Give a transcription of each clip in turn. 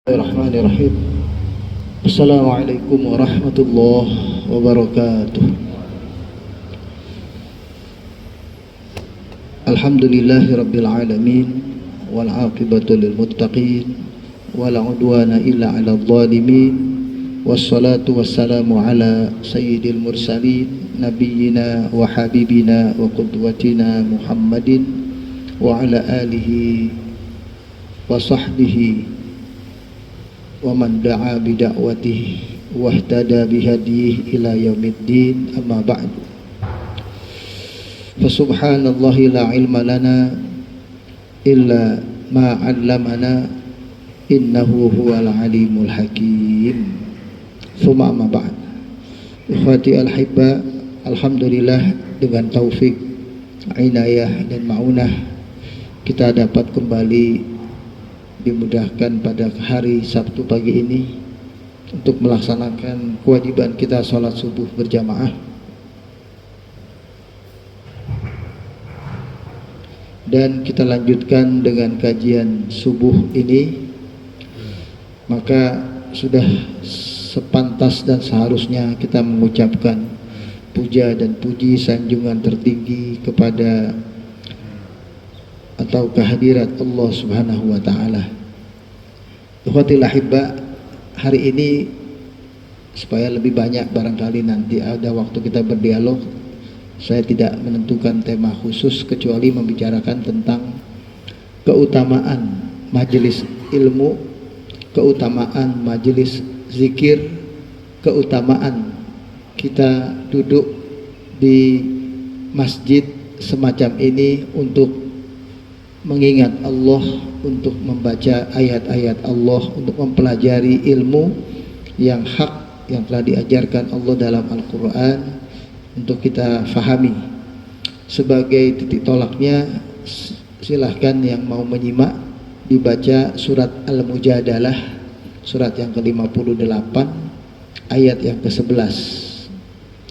Bismillahirrahmanirrahim. Assalamualaikum warahmatullahi wabarakatuh. Alhamdulillahirabbil alamin wal 'aqibatu lil muttaqin wala 'udwana illa 'alal zalimin wassalatu wassalamu ala sayyidil mursalin nabiyyina wa habibina wa qudwatina Muhammadin wa ala alihi wa sahbihi wa man da'a bi da'watihi wa ihtada bi hadihi ila yaumiddin, amma ba'du. Fa subhanallahi la ilma lana illa ma 'allamana innahu huwal alimul hakim. Tsumma amma ba'd. Ikhwati al-hibba, alhamdulillah dengan taufik, inayah dan maunah kita dapat kembali dimudahkan pada hari Sabtu pagi ini untuk melaksanakan kewajiban kita sholat subuh berjamaah, dan kita lanjutkan dengan kajian subuh ini. Maka sudah sepantas dan seharusnya kita mengucapkan puja dan puji sanjungan tertinggi kepada atau kehadirat Allah Subhanahu wa taala. Ikhwatil ahibba, hari ini supaya lebih banyak barangkali nanti ada waktu kita berdialog, saya tidak menentukan tema khusus kecuali membicarakan tentang keutamaan majelis ilmu, keutamaan majelis zikir, keutamaan kita duduk di masjid semacam ini untuk mengingat Allah, untuk membaca ayat-ayat Allah, untuk mempelajari ilmu yang hak yang telah diajarkan Allah dalam Al-Quran untuk kita fahami. Sebagai titik tolaknya, silahkan yang mau menyimak dibaca surat Al-Mujadalah, surat yang ke-58 ayat yang ke-11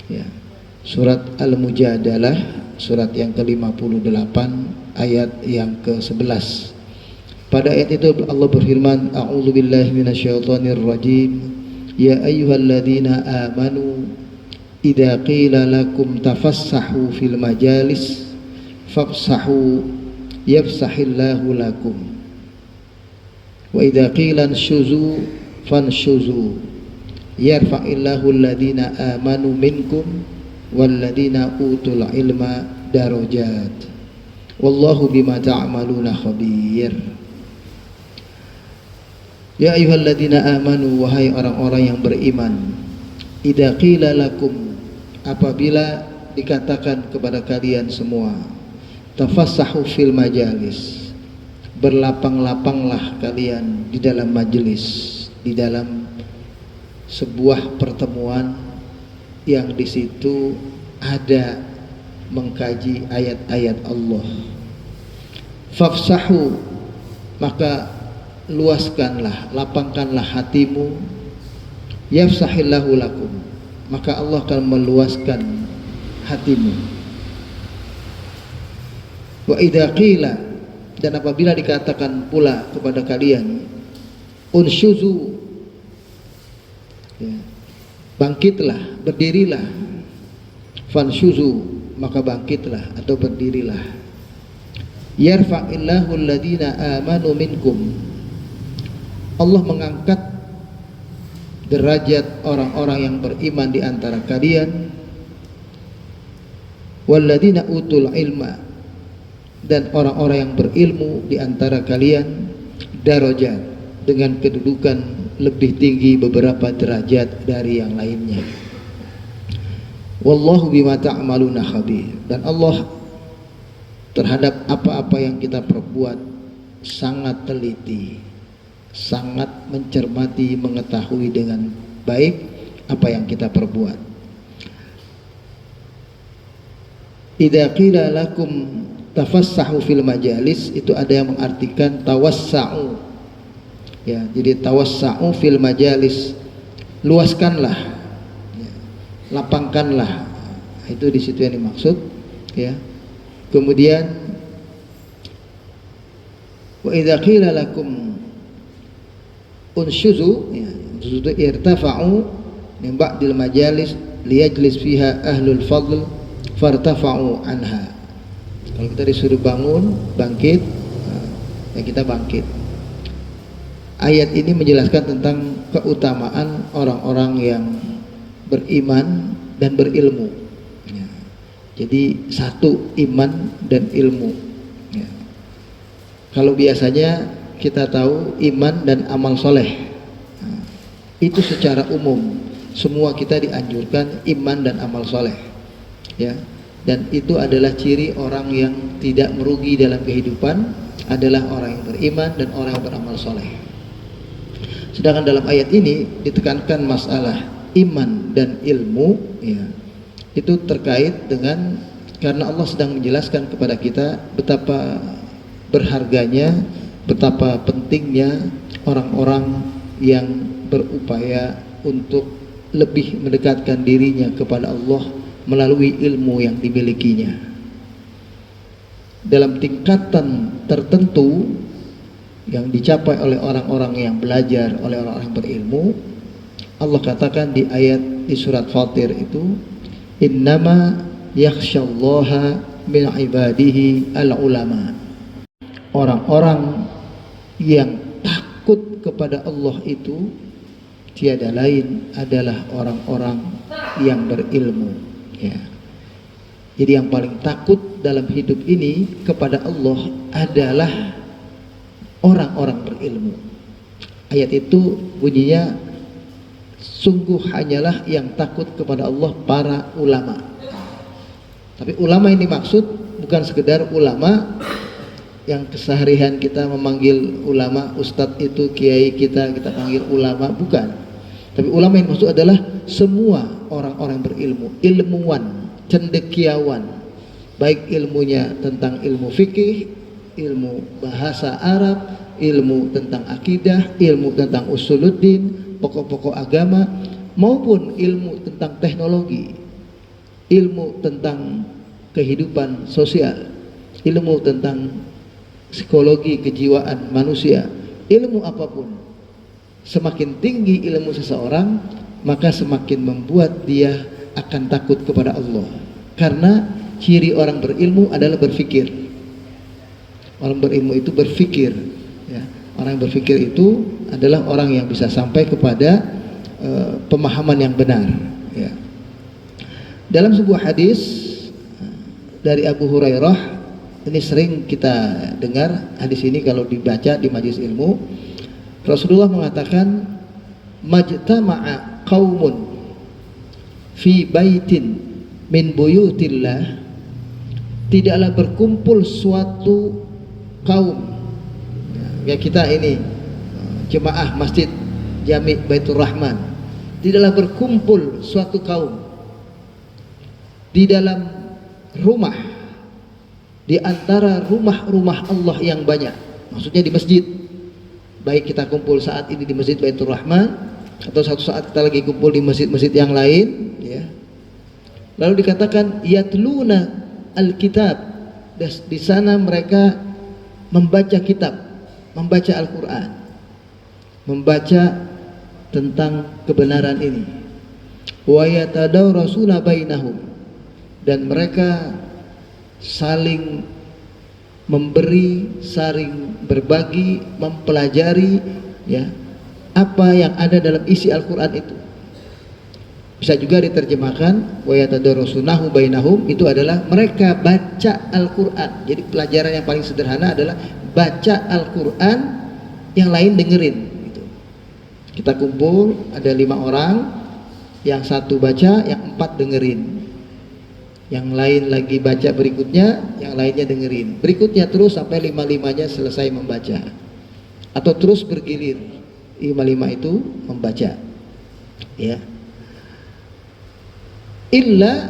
ya. Surat Al-Mujadalah surat yang ke-58 ayat yang ke-11. Pada ayat itu Allah berfirman, a'udzubillahi minasyaitonirrajim, ya ayyuhalladzina amanu idza qila lakum tafassahu fil majalis fafsahu yafsahillahu lakum wa idza qila anshuzu fanshuzu yarfa'illahu alladzina amanu minkum walladzina utul ilma darajat wallahu bima ta'maluna khabir. Ya ayyuhalladzina amanu, wahai orang-orang yang beriman, idza qila lakum, apabila dikatakan kepada kalian semua, tafassahu fil majalis, berlapang-lapanglah kalian di dalam majelis, di dalam sebuah pertemuan yang di situ ada mengkaji ayat-ayat Allah. Fafsahu, maka luaskanlah, lapangkanlah hatimu. Yafsahillahu lakum, maka Allah akan meluaskan hatimu. Wa idza qila, dan apabila dikatakan pula kepada kalian, unshuzu, ya, bangkitlah, berdirilah. Fanshuzu, maka bangkitlah atau berdirilah. Yarfa'illahu alladhina amanu minkum, Allah mengangkat derajat orang-orang yang beriman di antara kalian. Walladzina utul ilma, dan orang-orang yang berilmu di antara kalian. Darajat, dengan kedudukan lebih tinggi beberapa derajat dari yang lainnya. Wallahu bima ta'maluna khabir, dan Allah terhadap apa-apa yang kita perbuat sangat teliti, sangat mencermati, mengetahui dengan baik apa yang kita perbuat. Idza qila lakum tafassahu fil majalis, itu ada yang mengartikan tawassa'u ya, jadi tawassa'u fil majalis, luaskanlah ya, lapangkanlah, itu di situ yang dimaksud ya. Kemudian wa idza qila lakum Unsyuzu, ya, itu irtafa'u min ba'dil majalis liyajlis fiha ahlul fadl fartafa'u anha. Kalau kita disuruh bangun, bangkit, ya kita bangkit. Ayat ini menjelaskan tentang keutamaan orang-orang yang beriman dan berilmu, ya. Jadi satu iman dan ilmu, ya. Kalau biasanya kita tahu iman dan amal soleh, nah, itu secara umum semua kita dianjurkan iman dan amal soleh, ya. Dan itu adalah ciri orang yang tidak merugi dalam kehidupan, adalah orang yang beriman dan orang yang beramal soleh. Sedangkan dalam ayat ini ditekankan masalah iman dan ilmu, ya, itu terkait dengan, karena Allah sedang menjelaskan kepada kita betapa berharganya, betapa pentingnya orang-orang yang berupaya untuk lebih mendekatkan dirinya kepada Allah melalui ilmu yang dimilikinya. Dalam tingkatan tertentu yang dicapai oleh orang-orang yang belajar, oleh orang-orang yang berilmu, Allah katakan di ayat di surat Fatir itu, innama yakhsyallaha min ibadihi al-ulama. Orang-orang yang takut kepada Allah itu tiada lain adalah orang-orang yang berilmu, ya. Jadi yang paling takut dalam hidup ini kepada Allah adalah orang-orang berilmu. Ayat itu bunyinya, sungguh hanyalah yang takut kepada Allah para ulama. Tapi ulama ini maksud bukan sekedar ulama yang keseharian kita memanggil ulama, ustadz itu kiai kita panggil ulama, bukan. Tapi ulama yang maksud adalah semua orang-orang berilmu, ilmuwan, cendekiawan, baik ilmunya tentang ilmu fikih, ilmu bahasa Arab, ilmu tentang akidah, ilmu tentang usuluddin, pokok-pokok agama, maupun ilmu tentang teknologi, ilmu tentang kehidupan sosial, ilmu tentang psikologi kejiwaan manusia, ilmu apapun. Semakin tinggi ilmu seseorang, maka semakin membuat dia akan takut kepada Allah. Karena ciri orang berilmu adalah berfikir. Orang berilmu itu berfikir, ya. Orang yang berfikir itu adalah orang yang bisa sampai kepada pemahaman yang benar, ya. Dalam sebuah hadis dari Abu Hurairah, ini sering kita dengar hadis ini kalau dibaca di majelis ilmu. Rasulullah mengatakan, majtama'a qaumun fi baitin min buyutillah, tidaklah berkumpul suatu kaum, ya kita ini jemaah masjid Jami' Baitur Rahman, tidaklah berkumpul suatu kaum di dalam rumah, di antara rumah-rumah Allah yang banyak, maksudnya di masjid. Baik kita kumpul saat ini di Masjid Baitur Rahman, atau satu saat kita lagi kumpul di masjid-masjid yang lain, ya. Lalu dikatakan yatluna alkitab, di sana mereka membaca kitab, membaca Al-Quran, membaca tentang kebenaran ini. Wa yatadawrasuna bainahum, dan mereka saling memberi, saling berbagi, mempelajari, ya, apa yang ada dalam isi Al-Quran itu. Bisa juga diterjemahkan wa yatadarasunahu bainahum, itu adalah mereka baca Al-Quran. Jadi pelajaran yang paling sederhana adalah baca Al-Quran, yang lain dengerin gitu. Kita kumpul ada 5 orang, yang satu baca, yang 4 dengerin, yang lain lagi baca berikutnya, yang lainnya dengerin, berikutnya terus sampai 5-5-nya selesai membaca, atau terus bergilir 5-5 itu membaca, ya. Illa,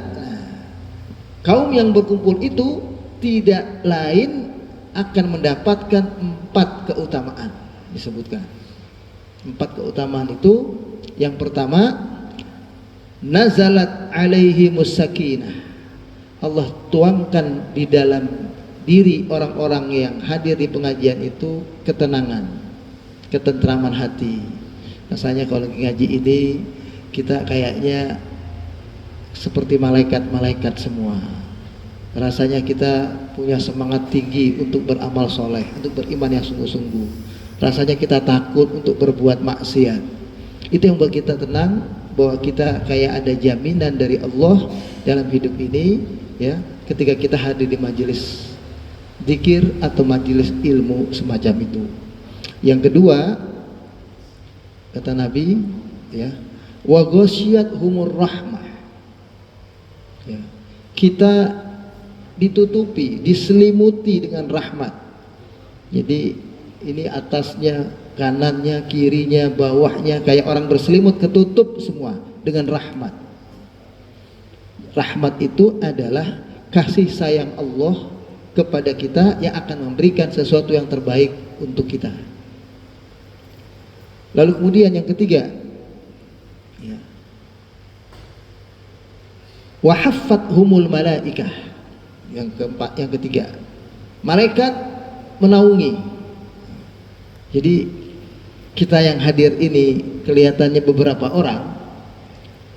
kaum yang berkumpul itu tidak lain akan mendapatkan 4 keutamaan. Disebutkan 4 keutamaan itu. Yang pertama, nazalat alaihimus sakinah, Allah tuangkan di dalam diri orang-orang yang hadir di pengajian itu ketenangan. ketentraman hati. Rasanya kalau ngaji ini kita kayaknya seperti malaikat-malaikat semua. Rasanya kita punya semangat tinggi untuk beramal soleh, untuk beriman yang sungguh-sungguh. Rasanya kita takut untuk berbuat maksiat. Itu yang buat kita tenang, bahwa kita kayak ada jaminan dari Allah dalam hidup ini, ya, ketika kita hadir di majelis zikir atau majelis ilmu semacam itu. Yang kedua, kata Nabi, ya, wa ghasyiyatuhumur rahmah. Ya, kita ditutupi, diselimuti dengan rahmat. Jadi ini atasnya, kanannya, kirinya, bawahnya kayak orang berselimut, ketutup semua dengan rahmat. Rahmat itu adalah kasih sayang Allah kepada kita yang akan memberikan sesuatu yang terbaik untuk kita. Lalu kemudian yang ketiga, ya, wa haffathumul malaikah. Yang keempat, yang ketiga, malaikat menaungi. Jadi kita yang hadir ini kelihatannya beberapa orang,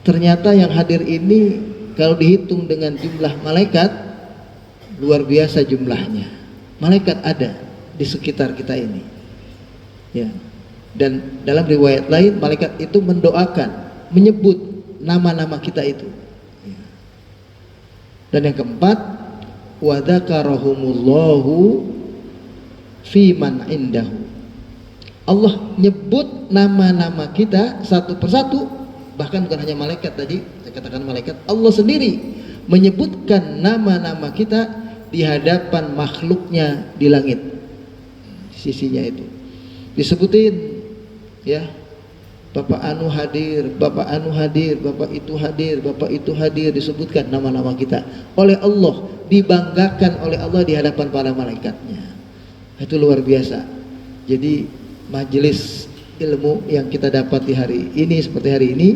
ternyata yang hadir ini kalau dihitung dengan jumlah malaikat luar biasa jumlahnya. Malaikat ada di sekitar kita ini, ya. Dan dalam riwayat lain malaikat itu mendoakan, menyebut nama-nama kita itu, ya. Dan yang keempat, wa dzakarahumullahu fi man indahu. Allah nyebut nama-nama kita satu persatu, bahkan bukan hanya malaikat tadi, saya katakan malaikat, Allah sendiri menyebutkan nama-nama kita di hadapan makhluknya di langit. Di sisinya itu disebutin, ya, Bapak anu hadir, Bapak anu hadir, Bapak itu hadir, Bapak itu hadir, disebutkan nama-nama kita oleh Allah, dibanggakan oleh Allah di hadapan para malaikatnya. Itu luar biasa. Jadi majelis ilmu yang kita dapat di hari ini, seperti hari ini,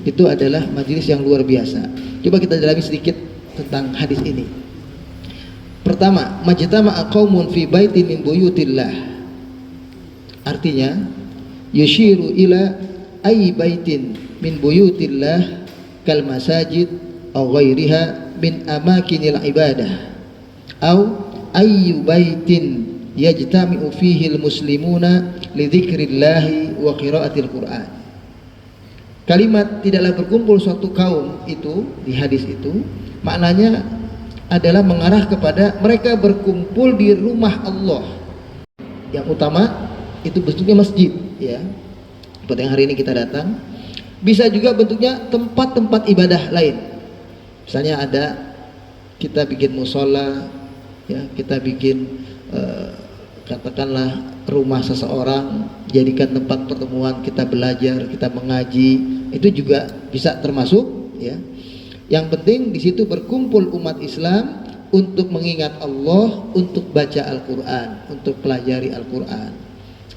itu adalah majelis yang luar biasa. Coba kita dalami sedikit tentang hadis ini. Pertama, majtama'a qaumun fi baitin min buyutillah. Artinya, yushiru ila ay baitin min buyutillah kal masajid aw ghairiha min amakinil ibadah aw ayyu baitin yajtami'u fihi al-muslimuna li dzikrillahi wa qiraatil Qur'an. Kalimat tidaklah berkumpul suatu kaum itu di hadis itu maknanya adalah mengarah kepada mereka berkumpul di rumah Allah. Yang utama itu bentuknya masjid, ya. Seperti yang hari ini kita datang. Bisa juga bentuknya tempat-tempat ibadah lain. Misalnya ada kita bikin musola, ya, kita bikin katakanlah rumah seseorang, jadikan tempat pertemuan, kita belajar, kita mengaji, itu juga bisa termasuk, ya. Yang penting di situ berkumpul umat Islam untuk mengingat Allah, untuk baca Al-Quran, untuk pelajari Al-Quran.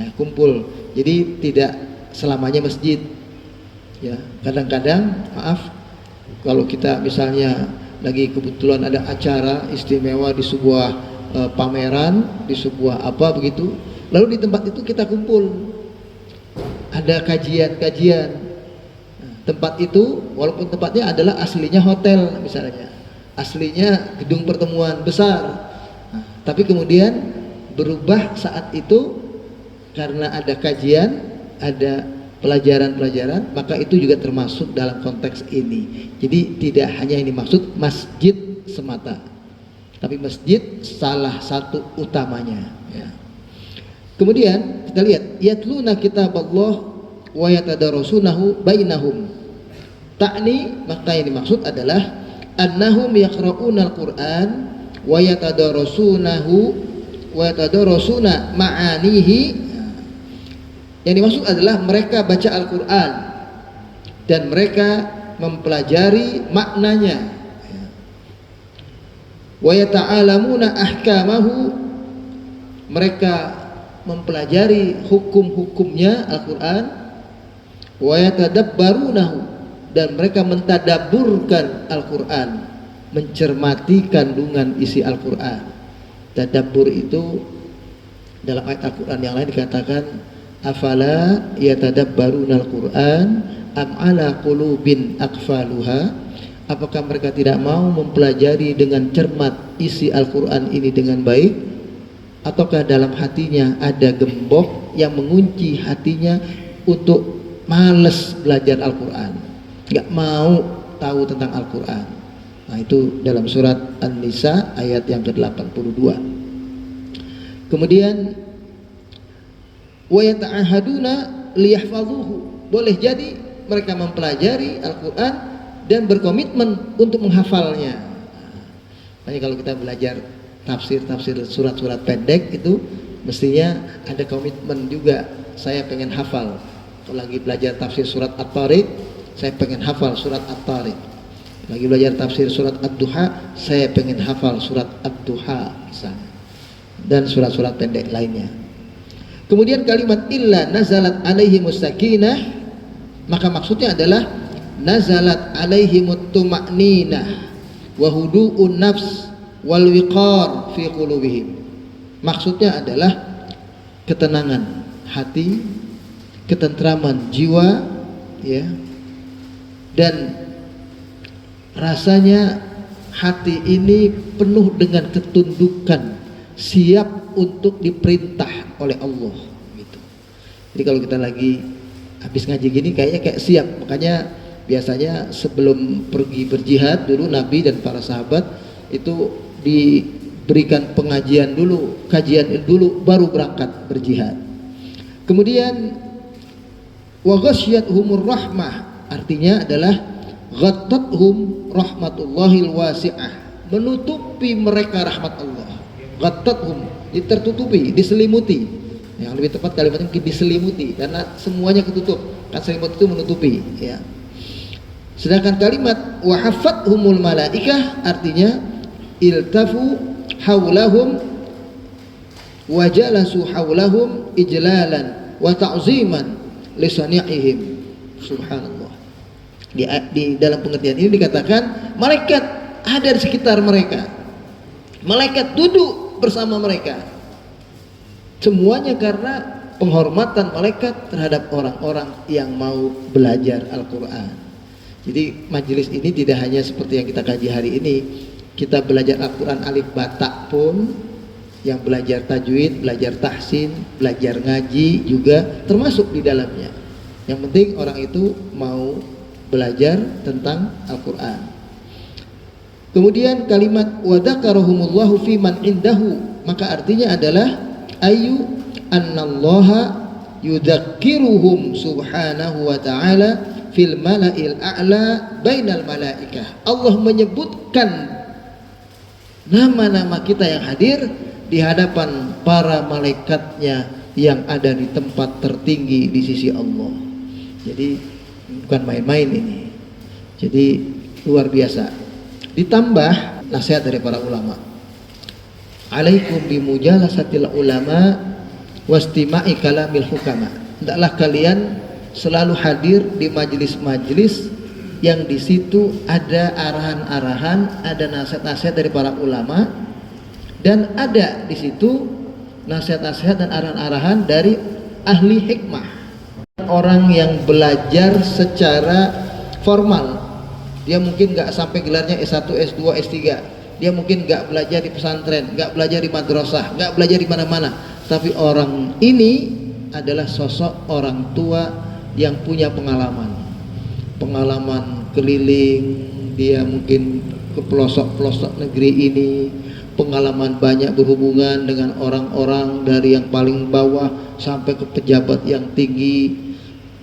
Nah, kumpul. Jadi tidak selamanya masjid, ya. Kadang-kadang, maaf, kalau kita misalnya lagi kebetulan ada acara istimewa di sebuah pameran, di sebuah apa begitu, lalu di tempat itu kita kumpul, ada kajian-kajian. Nah, tempat itu walaupun tempatnya adalah aslinya hotel misalnya, aslinya gedung pertemuan besar, nah, tapi kemudian berubah saat itu karena ada kajian, ada pelajaran-pelajaran, maka itu juga termasuk dalam konteks ini. Jadi tidak hanya ini maksud masjid semata, tapi masjid salah satu utamanya, ya. Kemudian kita lihat yatluna kitaballah wa yatadarasunahu bainahum. Ta'ni, maka yang dimaksud adalah annahum yaqra'unal Qur'an wa yatadarasunahu wa yatadarasuna ma'anihi. Yang dimaksud adalah mereka baca Al-Qur'an dan mereka mempelajari maknanya. Wa yata'alamuna ahkamahu, mereka mempelajari hukum-hukumnya Al-Qur'an. Wa yatadabbarunahu, dan mereka mentadabburkan Al-Qur'an, mencermati kandungan isi Al-Qur'an. Tadabbur itu dalam ayat Al-Qur'an yang lain dikatakan afala yatadabbarunal Qur'an am ala qulubin aqfaluha, apakah mereka tidak mau mempelajari dengan cermat isi Al-Qur'an ini dengan baik, ataukah dalam hatinya ada gembok yang mengunci hatinya untuk males belajar Al-Qur'an, nggak mau tahu tentang Al-Qur'an. Nah, itu dalam surat An-Nisa ayat yang ke-82. Kemudian wa yata'ahaduna liyahfazuhu, boleh jadi mereka mempelajari Al-Qur'an dan berkomitmen untuk menghafalnya. Makanya kalau kita belajar tafsir surat-surat pendek itu mestinya ada komitmen juga. Saya pengen hafal. Kalau lagi belajar tafsir surat At-Tariq, saya pengen hafal surat At-Tariq. Lagi belajar tafsir surat Ad-Duha, saya pengen hafal surat Ad-Duha misalnya, dan surat-surat pendek lainnya. Kemudian kalimat illa nazalat alaihimus sakinah, maka maksudnya adalah nazalat alaihimut tuma'ninah wa hudu'un nafs wal wiqar fi qulubihim. Maksudnya adalah ketenangan hati, ketentraman jiwa, ya, dan rasanya hati ini penuh dengan ketundukan, siap untuk diperintah oleh Allah gitu. Jadi kalau kita lagi habis ngaji gini kayaknya kayak siap. Makanya biasanya sebelum pergi berjihad dulu Nabi dan para sahabat itu diberikan pengajian dulu, kajian dulu, baru berangkat berjihad. Kemudian wa ghasyiyatuhumur rahmah, artinya adalah ghattathum rahmatullahil wasi'ah, menutupi mereka rahmat Allah. Ghattathum, tertutupi, diselimuti. Yang lebih tepat kalimatnya mungkin diselimuti, karena semuanya ketutup. Kan selimut itu menutupi, ya. Sedangkan kalimat wa haffathumul malaikah artinya iltafu haulahum wa jalasu haulahum ijlalan wa ta'ziman li sani'ihim. Subhanallah. Di dalam pengertian ini dikatakan malaikat ada di sekitar mereka, malaikat duduk bersama mereka, semuanya karena penghormatan malaikat terhadap orang-orang yang mau belajar Al-Quran. Jadi majelis ini tidak hanya seperti yang kita kaji hari ini, kita belajar Al-Quran alif batak pun, yang belajar tajwid, belajar tahsin, belajar ngaji juga termasuk di dalamnya. Yang penting orang itu mau belajar tentang Al-Quran. Kemudian kalimat wadzakarahumullahu fi man indahu, maka artinya adalah ayu annallaha yudzakiruhum subhanahu wa ta'ala fil mala'il a'la bainal malaikah. Allah menyebutkan nama-nama kita yang hadir di hadapan para malaikatnya yang ada di tempat tertinggi di sisi Allah. Jadi bukan main-main ini. Jadi luar biasa. Ditambah nasihat dari para ulama. Alaikum bimujalasatil ulama wastima'i kalamil hukama. Hendaklah kalian selalu hadir di majelis-majelis yang di situ ada arahan-arahan, ada nasihat-nasihat dari para ulama, dan ada di situ nasihat-nasihat dan arahan-arahan dari ahli hikmah. Orang yang belajar secara formal, dia mungkin nggak sampai gelarnya S1, S2, S3, dia mungkin nggak belajar di pesantren, nggak belajar di madrasah, nggak belajar di mana-mana, tapi orang ini adalah sosok orang tua yang punya pengalaman keliling, dia mungkin ke pelosok-pelosok negeri ini, pengalaman banyak berhubungan dengan orang-orang dari yang paling bawah sampai ke pejabat yang tinggi,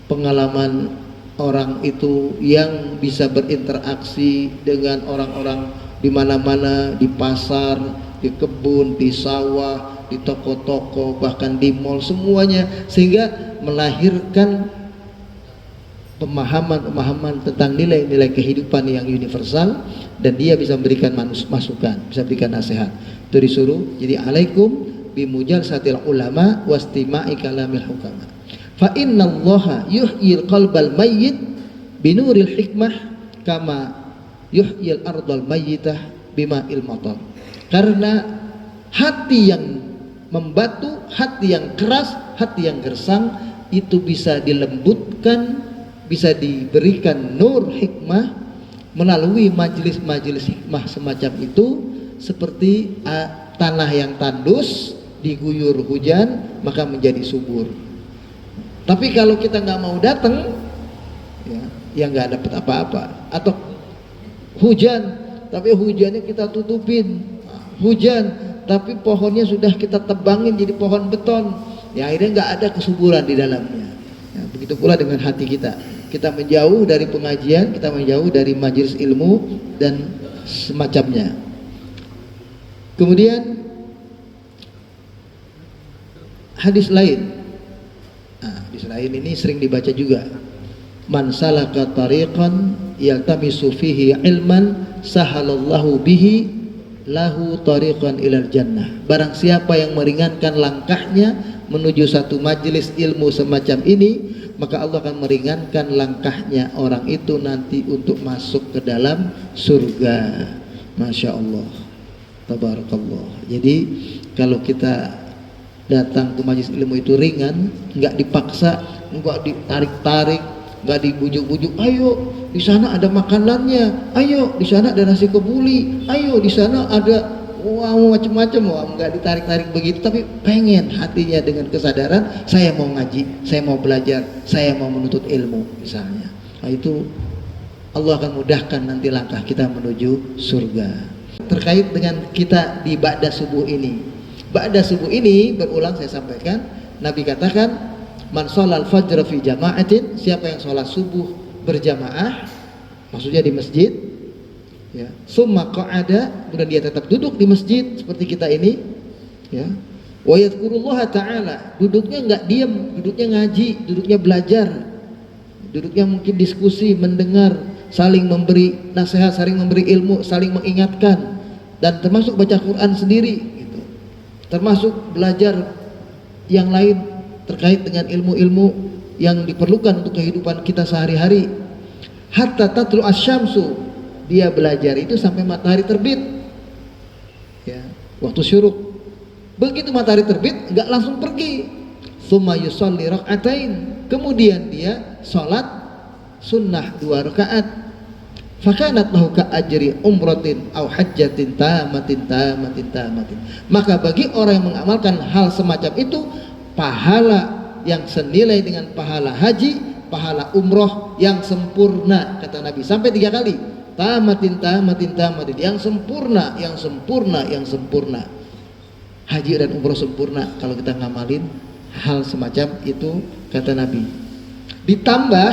pengalaman orang itu yang bisa berinteraksi dengan orang-orang di mana-mana, di pasar, di kebun, di sawah, di toko-toko, bahkan di mall, semuanya, sehingga melahirkan pemahaman tentang nilai-nilai kehidupan yang universal, dan dia bisa memberikan masukan, bisa berikan nasihat. Itu disuruh. Jadi alaikum bimujalasatil ulama wastima'i kalamil hukama. Fa innallaha yuhyil qalbal mayyit binuril hikmah kama yuhyil ardal mayyitah bima'il matar. Karena hati yang membatu, hati yang keras, hati yang gersang itu bisa dilembutkan, bisa diberikan nur hikmah melalui majelis-majelis hikmah semacam itu, seperti tanah yang tandus diguyur hujan maka menjadi subur. Tapi kalau kita nggak mau datang, ya nggak dapat apa-apa. Atau hujan, tapi hujannya kita tutupin. Hujan, tapi pohonnya sudah kita tebangin jadi pohon beton. Ya akhirnya nggak ada kesuburan di dalamnya. Ya, begitu pula dengan hati kita. Kita menjauh dari pengajian, kita menjauh dari majelis ilmu dan semacamnya. Kemudian hadis lain. Hadis lain ini sering dibaca juga. Man salaka tariqan yaltamisu fihi ilman sahalallahu bihi lahu tariqan ilal jannah. Barang siapa yang meringankan langkahnya menuju satu majelis ilmu semacam ini, maka Allah akan meringankan langkahnya orang itu nanti untuk masuk ke dalam surga. Masya Allah, tabarakallah. Jadi kalau kita datang ke majelis ilmu itu ringan, nggak dipaksa, nggak ditarik-tarik, nggak dibujuk-bujuk. Ayo di sana ada makanannya, ayo di sana ada nasi kebuli, ayo di sana ada macam-macam. Nggak ditarik-tarik begitu, tapi pengen hatinya dengan kesadaran, saya mau ngaji, saya mau belajar, saya mau menuntut ilmu misalnya. Nah itu Allah akan mudahkan nanti langkah kita menuju surga. Terkait dengan kita di ba'da subuh ini, ba'da subuh ini berulang saya sampaikan, Nabi katakan, man sholal fajr fi jama'atin, siapa yang sholat subuh berjamaah, maksudnya di masjid, ya, summa qa'ada, kemudian dia tetap duduk di masjid seperti kita ini, ya, wa yadhkurullaha ta'ala, duduknya enggak diam, duduknya ngaji, duduknya belajar, duduknya mungkin diskusi, mendengar, saling memberi nasihat, saling memberi ilmu, saling mengingatkan, dan termasuk baca Quran sendiri gitu. Termasuk belajar yang lain terkait dengan ilmu-ilmu yang diperlukan untuk kehidupan kita sehari-hari. Hatta tatlu asyamsu, dia belajar itu sampai matahari terbit, ya, waktu syuruk. Begitu matahari terbit nggak langsung pergi. Tsumma yusalli rak'atain, kemudian dia sholat sunnah 2 rakaat. Fakanat lahu ka ajri umratin aw hajjatin tamatin. Maka bagi orang yang mengamalkan hal semacam itu, pahala yang senilai dengan pahala haji, pahala umroh yang sempurna, kata Nabi, sampai 3 kali. Tamatin, yang sempurna. Haji dan umroh sempurna kalau kita ngamalin hal semacam itu, kata Nabi. Ditambah,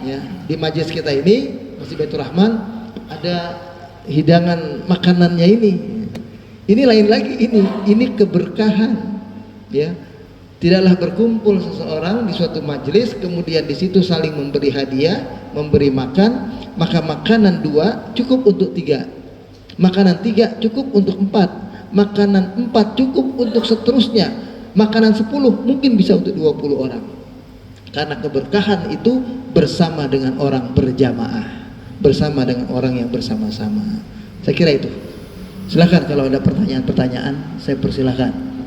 ya, di majelis kita ini Masjid Baitur Rahman ada hidangan makanannya ini. Ini lain lagi, ini keberkahan, ya. Tidaklah berkumpul seseorang di suatu majelis kemudian di situ saling memberi hadiah, memberi makan, maka makanan 2 cukup untuk 3, makanan 3 cukup untuk 4, makanan 4 cukup untuk seterusnya, makanan 10 mungkin bisa untuk 20 orang. Karena keberkahan itu bersama dengan orang berjamaah, bersama dengan orang yang bersama-sama. Saya kira itu. Silakan kalau ada pertanyaan-pertanyaan, saya persilahkan.